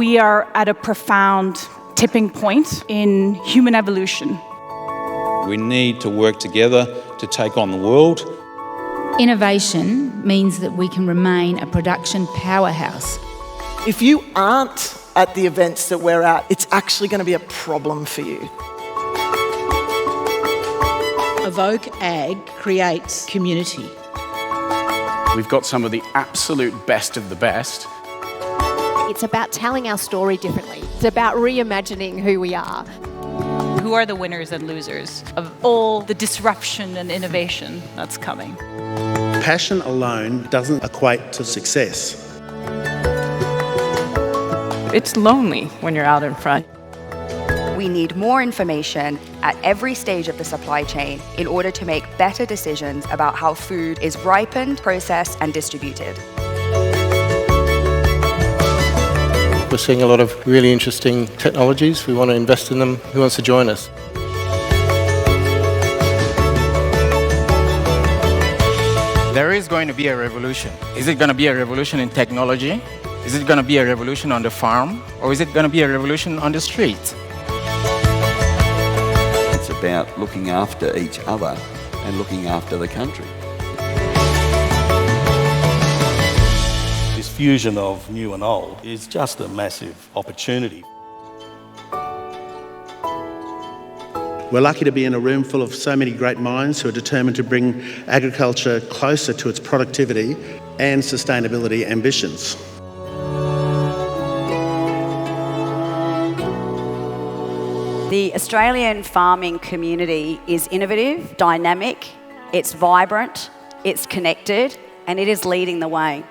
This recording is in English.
we are at a profound tipping point in human evolution. We need to work together to take on the world. Innovation means that we can remain a production powerhouse. If you aren't at the events that we're at, it's actually going to be a problem for you. evokeAG creates community. We've got some of the absolute best of the best. It's about telling our story differently. It's about reimagining who we are. Who are the winners and losers of all the disruption and innovation that's coming? Passion alone doesn't equate to success. It's lonely when you're out in front. We need more information at every stage of the supply chain in order to make better decisions about how food is ripened, processed, and distributed. We're seeing a lot of really interesting technologies. We want to invest in them. Who wants to join us? There is going to be a revolution. Is it going to be a revolution in technology? Is it going to be a revolution on the farm? Or is it going to be a revolution on the street? It's about looking after each other and looking after the country. This fusion of new and old is just a massive opportunity. We're lucky to be in a room full of so many great minds who are determined to bring agriculture closer to its productivity and sustainability ambitions. The Australian farming community is innovative, dynamic, it's vibrant, it's connected, and it is leading the way.